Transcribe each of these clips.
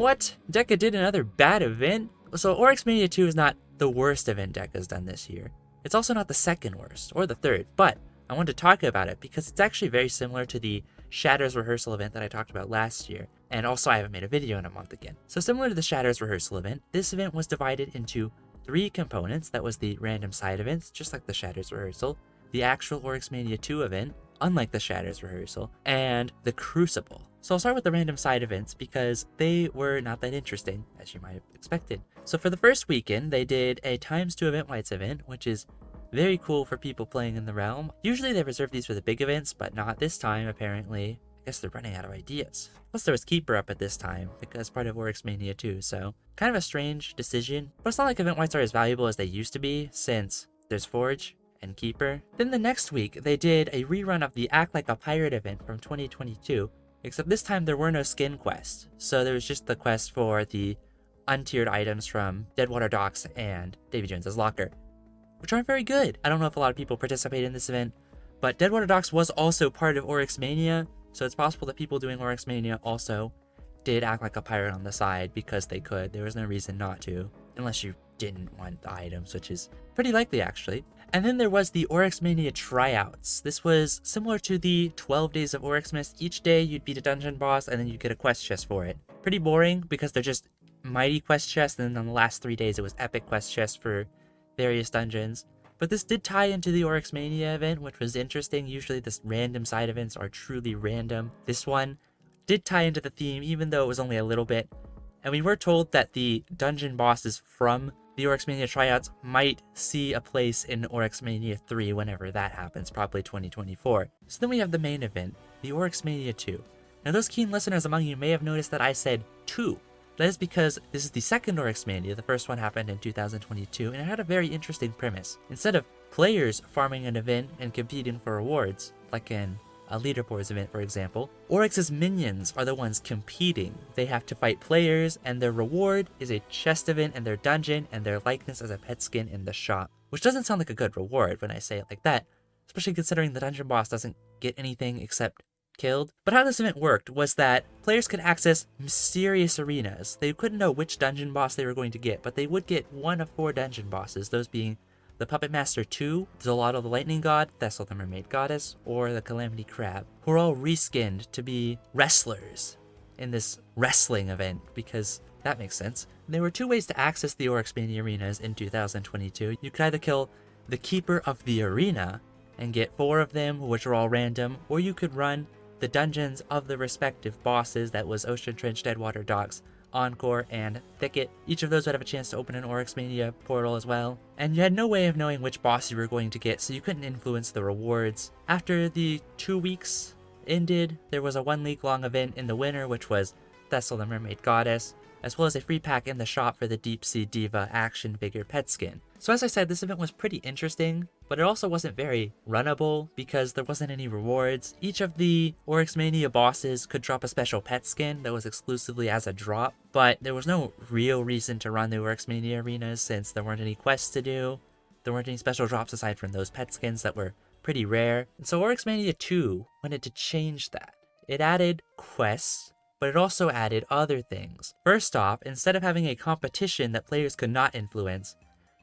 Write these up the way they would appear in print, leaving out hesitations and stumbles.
What? Deca did another bad event? So Oryxmania II is not the worst event Deca's done this year. It's also not the second worst, or the third, but I wanted to talk about it because it's actually very similar to the Shatters Rehearsal event that I talked about last year, and also I haven't made a video in a month again. So similar to the Shatters Rehearsal event, this event was divided into 3 components. That was the random side events, just like the Shatters Rehearsal, the actual Oryxmania II event, unlike the Shatters Rehearsal, and the Crucible. So I'll start with the random side events because they were not that interesting, as you might have expected. So for the first weekend, they did a ×2 event whites event, which is very cool for people playing in the realm. Usually they reserve these for the big events, but not this time, apparently. I guess they're running out of ideas. Plus there was Keeper up at this time, because part of Oryxmania 2, so kind of a strange decision. But it's not like event whites are as valuable as they used to be, since there's Forge and Keeper. Then the next week, they did a rerun of the Act Like a Pirate event from 2022, except this time there were no skin quests. So there was just the quest for the untiered items from Deadwater Docks and Davy Jones's Locker, which aren't very good. I don't know if a lot of people participate in this event, but Deadwater Docks was also part of Oryxmania, so it's possible that people doing Oryxmania also did Act Like a Pirate on the side because they could. There was no reason not to, unless you didn't want the items, which is pretty likely actually. And then there was the Oryxmania tryouts. This was similar to the 12 days of Oryxmas. Each day you'd beat a dungeon boss and then you'd get a quest chest for it. Pretty boring because they're just mighty quest chests, and then on the last 3 days it was epic quest chests for various dungeons. But this did tie into the Oryxmania event, which was interesting. Usually the random side events are truly random. This one did tie into the theme, even though it was only a little bit. And we were told that the dungeon bosses from the Oryxmania tryouts might see a place in Oryxmania 3 whenever that happens, probably 2024. So then we have the main event, the Oryxmania II. Now those keen listeners among you may have noticed that I said 2. That is because this is the second Oryxmania. The first one happened in 2022, and it had a very interesting premise. Instead of players farming an event and competing for rewards, like in a leaderboards event for example, Oryx's minions are the ones competing. They have to fight players, and their reward is a chest event in their dungeon and their likeness as a pet skin in the shop. Which doesn't sound like a good reward when I say it like that, especially considering the dungeon boss doesn't get anything except killed. But how this event worked was that players could access mysterious arenas. They couldn't know which dungeon boss they were going to get, but they would get one of 4 dungeon bosses, those being the Puppet Master II, Zolotto the Lightning God, Thessal the Mermaid Goddess, or the Calamity Crab, who are all reskinned to be wrestlers in this wrestling event, because that makes sense. There were 2 ways to access the Oryxmania arenas in 2022. You could either kill the Keeper of the Arena and get 4 of them, which are all random, or you could run the dungeons of the respective bosses. That was Ocean Trench, Deadwater Docks, Encore, and Thicket. Each of those would have a chance to open an Oryxmania portal as well. And you had no way of knowing which boss you were going to get, so you couldn't influence the rewards. After the 2 weeks ended, there was a 1 week long event in the winter, which was Thessal the Mermaid Goddess, as well as a free pack in the shop for the Deep Sea Diva action figure pet skin. So as I said, this event was pretty interesting, but it also wasn't very runnable because there wasn't any rewards. Each of the Oryxmania bosses could drop a special pet skin that was exclusively as a drop, but there was no real reason to run the Oryxmania arenas since there weren't any quests to do. There weren't any special drops aside from those pet skins that were pretty rare. And so Oryxmania II wanted to change that. It added quests, but it also added other things. First off, instead of having a competition that players could not influence,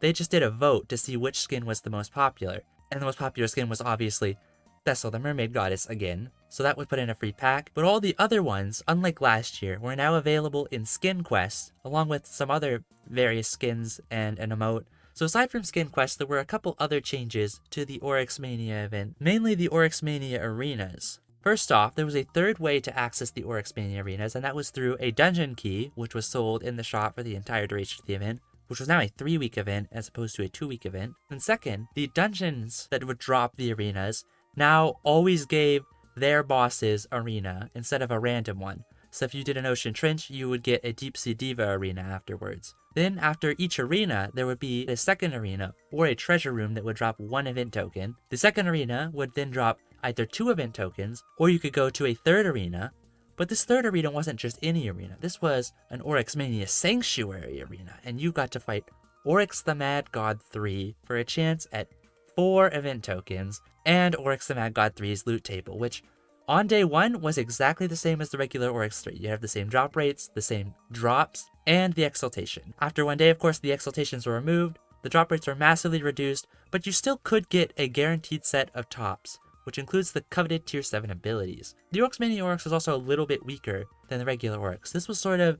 they just did a vote to see which skin was the most popular. And the most popular skin was obviously Thessal the Mermaid Goddess again, so that would put in a free pack. But all the other ones, unlike last year, were now available in skin quests, along with some other various skins and an emote. So aside from skin quests, there were a couple other changes to the Oryxmania event, mainly the Oryxmania arenas. First off, there was a 3rd way to access the Oryxmania arenas, and that was through a dungeon key, which was sold in the shop for the entire duration of the event, which was now a 3-week event as opposed to a 2-week event. And second, the dungeons that would drop the arenas now always gave their boss's arena instead of a random one. So if you did an Ocean Trench, you would get a Deep Sea Diva arena afterwards. Then after each arena, there would be a second arena or a treasure room that would drop 1 event token. The second arena would then drop either 2 event tokens, or you could go to a 3rd arena. But this 3rd arena wasn't just any arena. This was an Oryxmania Sanctuary arena, and you got to fight Oryx the Mad God 3 for a chance at 4 event tokens, and Oryx the Mad God 3's loot table, which on day 1 was exactly the same as the regular Oryx 3. You have the same drop rates, the same drops, and the exaltation. After 1 day, of course, the exaltations were removed, the drop rates were massively reduced, but you still could get a guaranteed set of tops, which includes the coveted tier 7 abilities. The Oryxmania Oryx was also a little bit weaker than the regular Oryx. This was sort of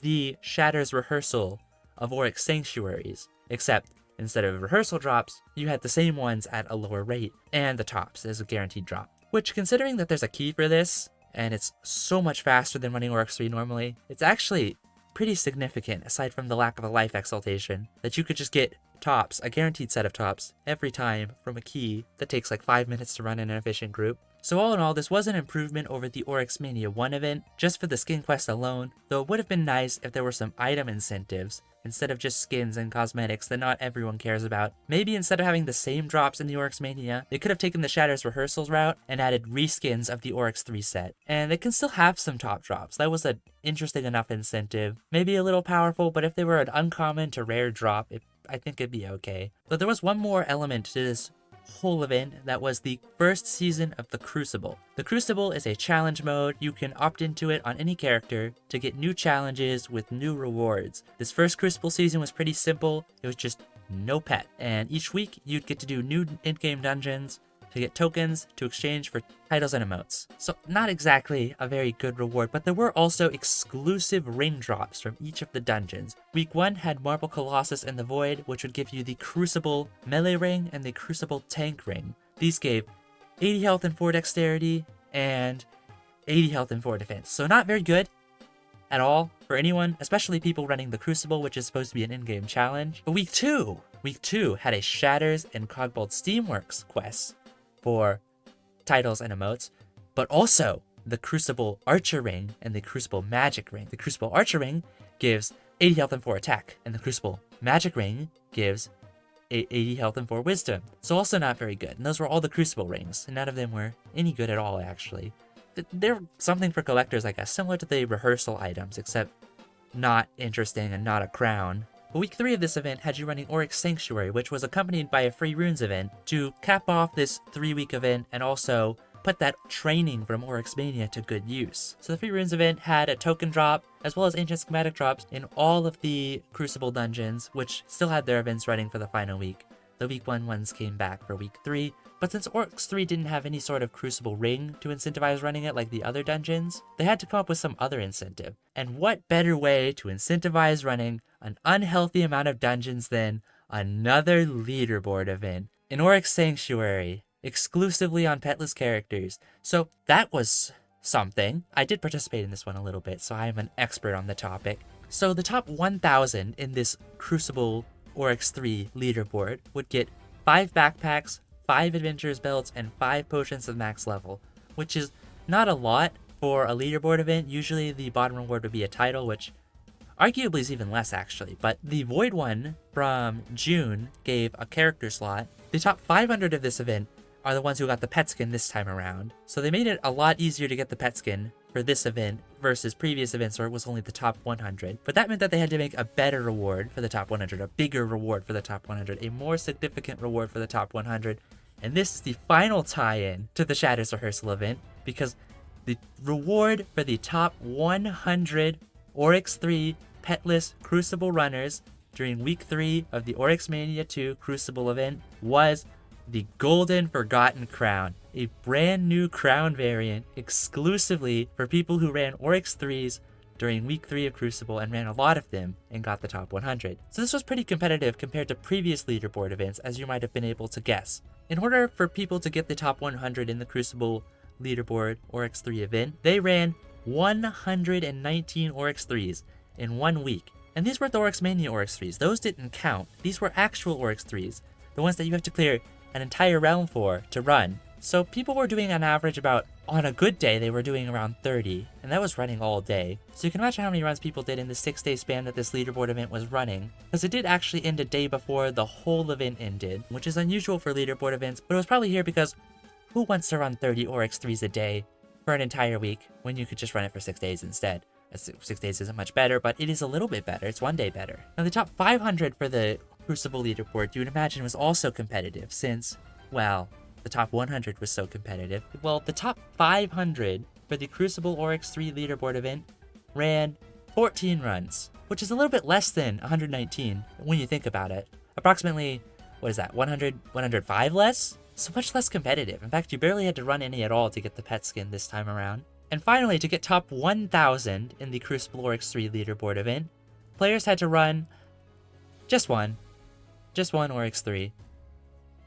the Shatters Rehearsal of Oryx Sanctuaries, except instead of rehearsal drops, you had the same ones at a lower rate, and the tops as a guaranteed drop. Which, considering that there's a key for this, and it's so much faster than running Oryx 3 normally, it's actually pretty significant, aside from the lack of a life exaltation, that you could just get tops, a guaranteed set of tops, every time from a key that takes like 5 minutes to run in an efficient group. So all in all, this was an improvement over the Oryxmania I event, just for the skin quest alone, though it would have been nice if there were some item incentives, instead of just skins and cosmetics that not everyone cares about. Maybe instead of having the same drops in the Oryxmania, they could have taken the Shatters Rehearsals route and added reskins of the Oryx 3 set. And they can still have some top drops. That was an interesting enough incentive. Maybe a little powerful, but if they were an uncommon to rare drop, I think it'd be okay. But there was one more element to this whole event that was the first season of the Crucible. The Crucible is a challenge mode. You can opt into it on any character to get new challenges with new rewards. This first Crucible season was pretty simple. It was just no pet, and each week you'd get to do new in-game dungeons to get tokens to exchange for titles and emotes. So not exactly a very good reward, but there were also exclusive ring drops from each of the dungeons. Week 1 had Marble Colossus and the Void, which would give you the Crucible melee ring and the Crucible tank ring. These gave 80 health and 4 dexterity and 80 health and 4 defense. So not very good at all for anyone, especially people running the Crucible, which is supposed to be an in-game challenge. But Week 2 had a Shatters and Cogbolt Steamworks quest for titles and emotes, but also the Crucible Archer Ring and the Crucible Magic Ring. The Crucible Archer Ring gives 80 health and 4 attack, and the Crucible Magic Ring gives 80 health and 4 wisdom. So also not very good. And those were all the Crucible rings, and none of them were any good at all, actually. They're something for collectors, I guess, similar to the rehearsal items, except not interesting and not a crown. But Week 3 of this event had you running Oryx Sanctuary, which was accompanied by a free runes event to cap off this 3-week event and also put that training from Oryxmania to good use. So the free runes event had a token drop, as well as ancient schematic drops in all of the Crucible dungeons, which still had their events running for the final week. The Week 1 ones came back for Week 3, but since Oryx 3 didn't have any sort of Crucible ring to incentivize running it like the other dungeons, they had to come up with some other incentive. And what better way to incentivize running an unhealthy amount of dungeons than another leaderboard event in Oryx Sanctuary, exclusively on petless characters. So that was something. I did participate in this one a little bit, so I am an expert on the topic. So the top 1,000 in this Crucible Oryx 3 leaderboard would get 5 backpacks, 5 adventurers belts, and 5 potions of max level, which is not a lot for a leaderboard event. Usually the bottom reward would be a title, which arguably is even less actually, but the Void one from June gave a character slot. The top 500 of this event are the ones who got the pet skin this time around, so they made it a lot easier to get the pet skin for this event versus previous events where it was only the top 100. But that meant that they had to make a better reward for the top 100, a bigger reward for the top 100, a more significant reward for the top 100. And this is the final tie-in to the Shatters Rehearsal event, because the reward for the top 100 Oryx 3 petless Crucible runners during Week 3 of the Oryxmania II Crucible event was the Golden Forgotten Crown, a brand new crown variant exclusively for people who ran Oryx 3s during Week 3 of Crucible and ran a lot of them and got the top 100. So this was pretty competitive compared to previous leaderboard events, as you might have been able to guess. In order for people to get the top 100 in the Crucible leaderboard Oryx 3 event, they ran 119 Oryx 3s in 1 week. And these weren't the Oryxmania Oryx 3s. Those didn't count. These were actual Oryx 3s, the ones that you have to clear an entire realm for to run. So people were doing on average about, on a good day, they were doing around 30, and that was running all day. So you can imagine how many runs people did in the 6-day span that this leaderboard event was running, because it did actually end a day before the whole event ended, which is unusual for leaderboard events, but it was probably here because who wants to run 30 Oryx 3s a day for an entire week when you could just run it for 6 days instead? 6 days isn't much better, but it is a little bit better. It's 1 day better. Now the top 500 for the Crucible leaderboard, you would imagine, was also competitive since, well, the top 100 was so competitive? Well, the top 500 for the Crucible Oryx III Leaderboard event ran 14 runs, which is a little bit less than 119 when you think about it. Approximately, what is that, 105 less? So much less competitive. In fact, you barely had to run any at all to get the pet skin this time around. And finally, to get top 1,000 in the Crucible Oryx III Leaderboard event, players had to run just one Oryx 3.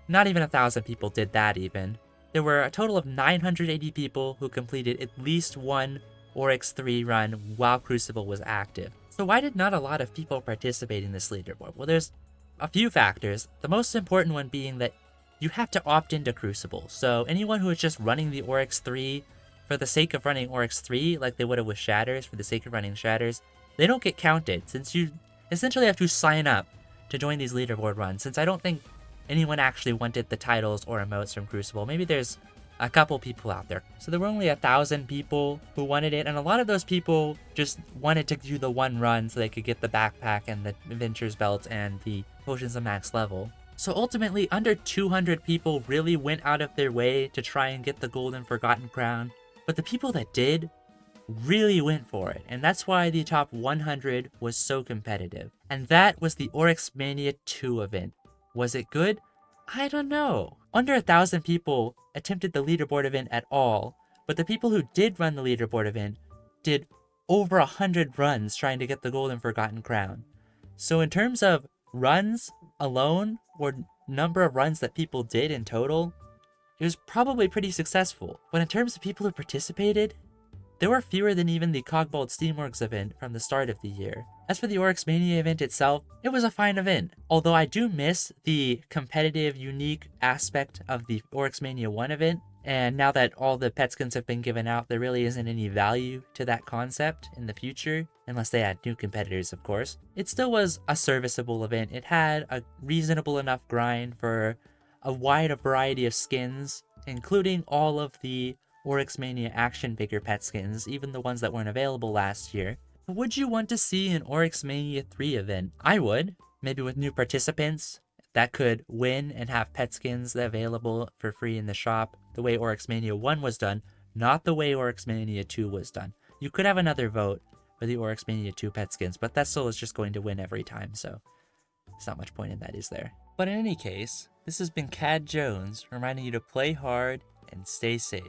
Not even 1,000 people did that even. There were a total of 980 people who completed at least one Oryx 3 run while Crucible was active. So why did not a lot of people participate in this leaderboard? Well, there's a few factors. The most important one being that you have to opt into Crucible. So anyone who is just running the Oryx 3 for the sake of running Oryx 3, like they would have with Shatters, for the sake of running Shatters, they don't get counted, since you essentially have to sign up to join these leaderboard runs, since I don't think anyone actually wanted the titles or emotes from Crucible. Maybe there's a couple people out there. So there were only 1,000 people who wanted it, and a lot of those people just wanted to do the one run so they could get the backpack and the Adventures belt and the potions of max level. So ultimately, under 200 people really went out of their way to try and get the Golden Forgotten Crown, but the people that did really went for it, and that's why the top 100 was so competitive. And that was the Oryxmania II event. Was it good? I don't know. Under 1,000 people attempted the leaderboard event at all, but the people who did run the leaderboard event did over 100 runs trying to get the Golden Forgotten Crown. So in terms of runs alone, or number of runs that people did in total, it was probably pretty successful. But in terms of people who participated, there were fewer than even the Cogbold Steamworks event from the start of the year. As for the Oryxmania event itself, it was a fine event, although I do miss the competitive, unique aspect of the Oryxmania I event, and now that all the pet skins have been given out, there really isn't any value to that concept in the future, unless they add new competitors, of course. It still was a serviceable event. It had a reasonable enough grind for a wide variety of skins, including all of the Oryxmania action figure pet skins, even the ones that weren't available last year. But would you want to see an Oryxmania III event? I would, maybe with new participants that could win and have pet skins available for free in the shop, the way Oryxmania I was done, not the way Oryxmania II was done. You could have another vote for the Oryxmania II pet skins, but that still is just going to win every time, so there's not much point in that, is there? But in any case, this has been Cad Jones reminding you to play hard and stay safe.